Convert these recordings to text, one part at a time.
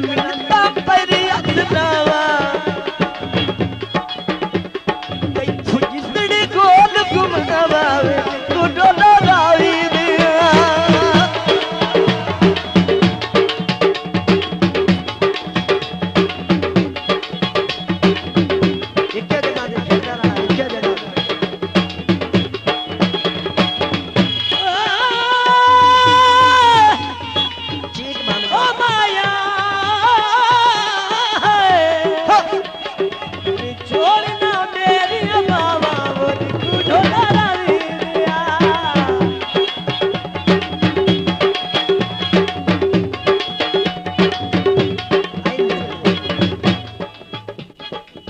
मिलता परी अदनावा कई खुजड़ी गोल घुमवावे तू डोला रावी दिया इक्के जगह दे खेलदा रहा इक्के जगह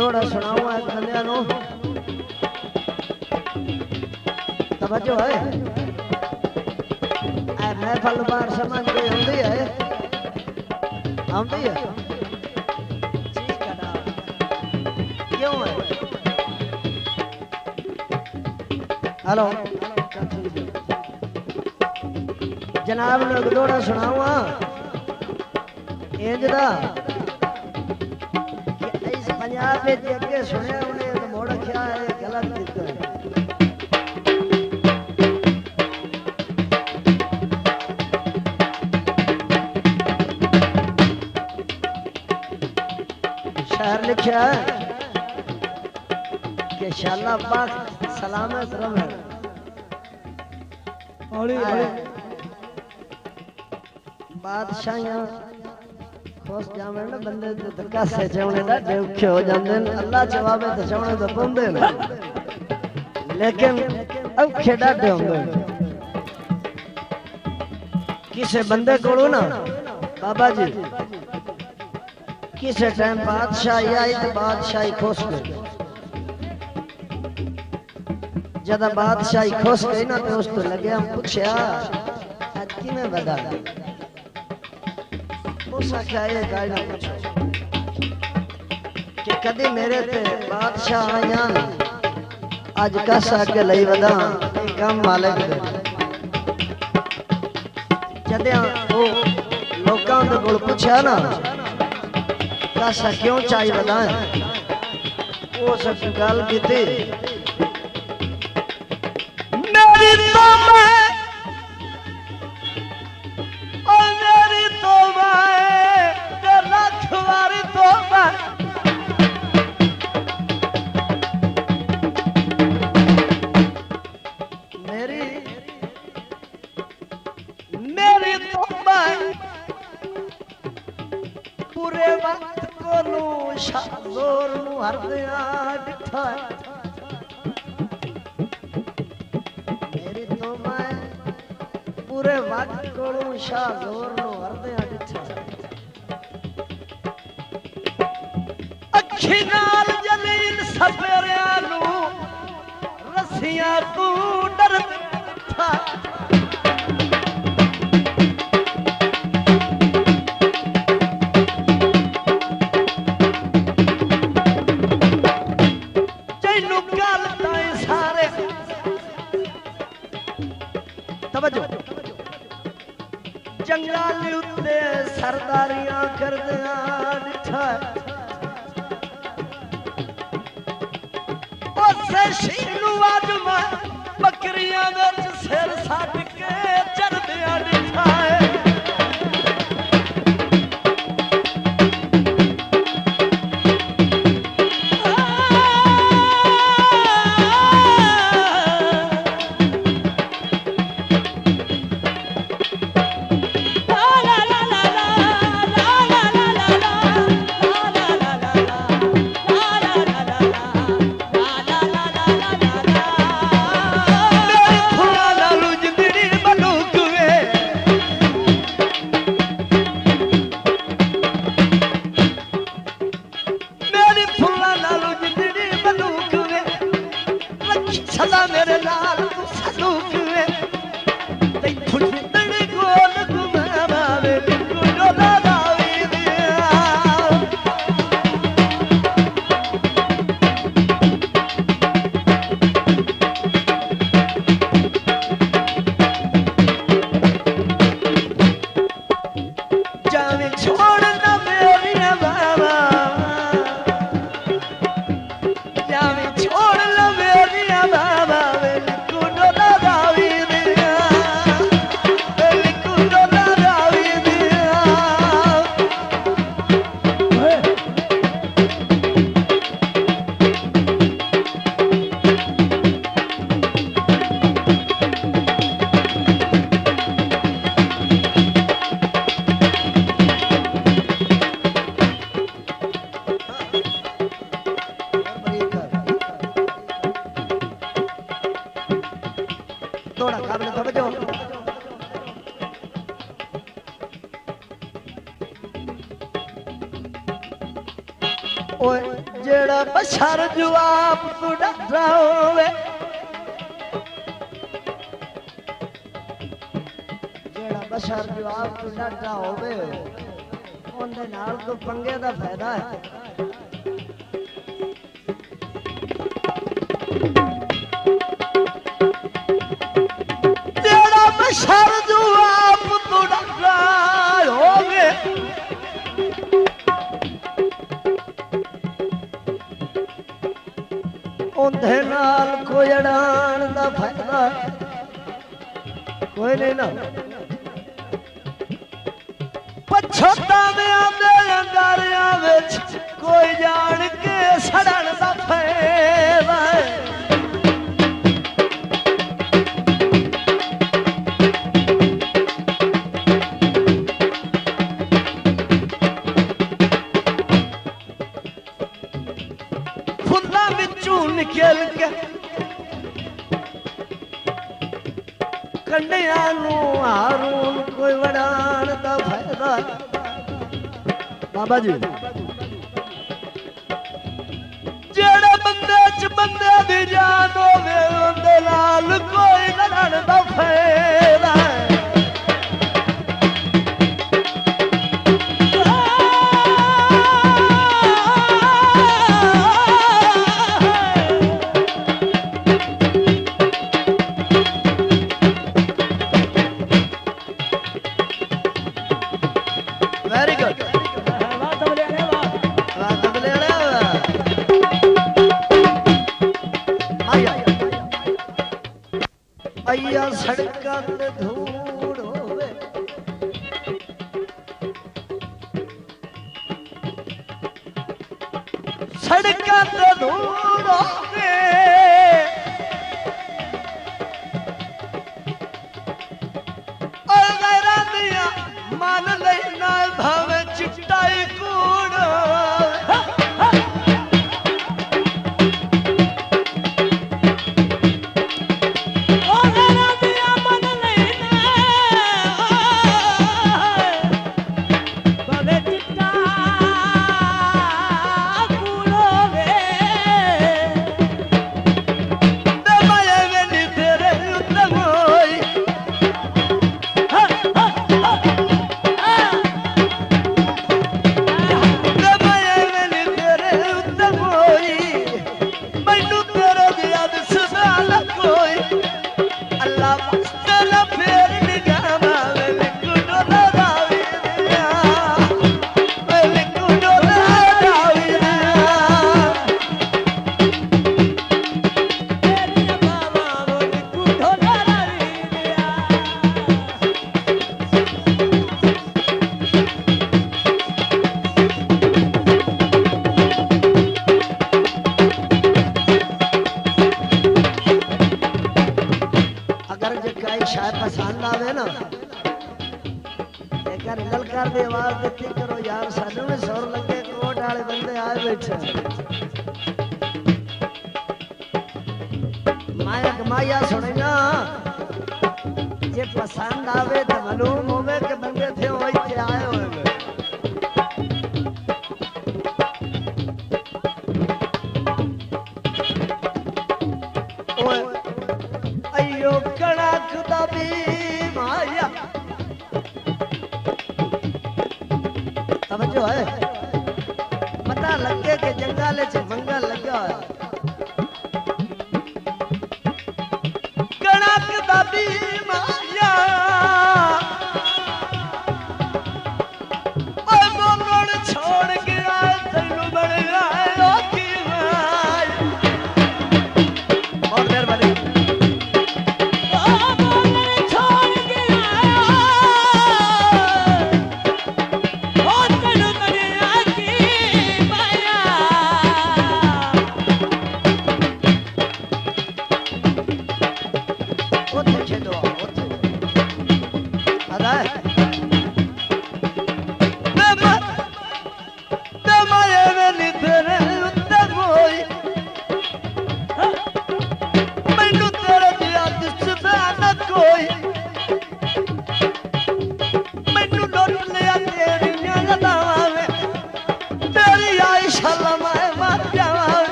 थोड़ा सुनाऊंगा एक बंदे नो तवज्जो है ए महफिल बार समझ के आंदी है ठीक है ना क्यों है हेलो जनाब लोग थोड़ा सुनाऊंगा इंजदा पंजाब में जगे सुने उन्हें तो मोड़ क्या है गलत दिखता है शहर लिखा है कि शाला पाक सलामत रहे बादशाह खुश जावे ना बंदे ते धक्का से चवणे दा औखे हो जांदे ने अल्लाह जवाबे ते चवणे तो पौंदे ने लेकिन औखे डाडे होंदे किसे बंदे कोलो ना बाबा जी किसे टाइम बादशाही आई ते बादशाही खुश गई जदा बादशाही खुश गई ना तो उस तो लगे हम पूछया आज किवें बदा क्या ये गाइड कि कदी मेरे ते बादशाह आया आज कस आगे लई वदा कम मालिक दे जदे वो लोकां दे कोल पूछया ना कस क्यों चाही वदा वो सब गल कीती मेरी तो पूरे वक्त को नू शाहजोर नू हर दिया डिठा मेरी तो मैं पूरे वक्त को नू शाहजोर नू हर दिया डिठा अखी नाल जलील सपेरिया नू रस्सियां तू डर था जंगलां उत्ते सरदारियां करदियां डिठा उसे शीनू अज मैं बकरियां विच सिर सट के चरदियां डिठा जिंदड़ी ओए जेड़ा बशर जवाब तू डरा होवे जेड़ा बशर जवाब तू डरा होवे उनदे नाल तो पंगे दा फायदा है जेड़ा बशर जवाब तू डरा होवे उनदे नाल कोई अड़ान दा फायदा कोई नहीं ना पछतावियां दे अंगारियां विच कोई जान के सड़न दा फायदा फुल्लां विचों निकल के कंडियां नू हारून कोई वड़ान दा फायदा बाबा जी जेड़े बंदे च बंदे दी जान होवे उंदे नाल कोई लड़न दा फायदा अय्या सड़कां ते धूड़ होवे सड़कां ते धूड़ होवे और गैरा दिया मान लेना भावे चिट्टाई कूड़ पसंद आवे ना एक ललकार दी आवाज देती करो यार सानू में सुर लगे कोट वाले बंदे आए बैठे माया कमाया सुने ना जे पसंद आवे तो मालूम होवे के बंदे थे वही आए हुए अयो कड़क दबी माया समझो है पता लगे कि जंगल च मंगल लगा है कड़क दबी माया छोड़ के आए तेनू बन गए और मेहरबानी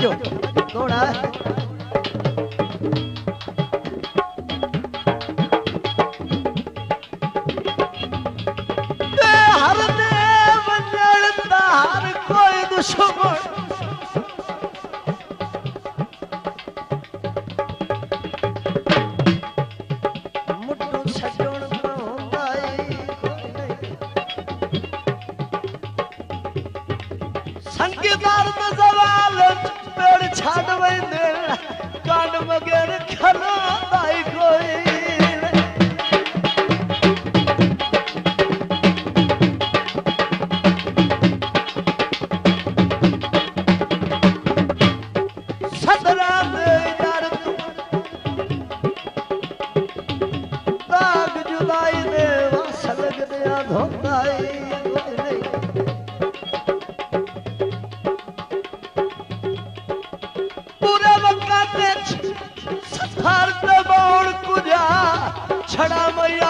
समझो थोड़ा हर देव जड़ता हर कोई दुश्मन मुट्ठू छड़ण तो होंदाई संगीतार में सवाल पेड़ छाड़ वैंदे कांड मगेर खलो दाई कोई छड़ा मैया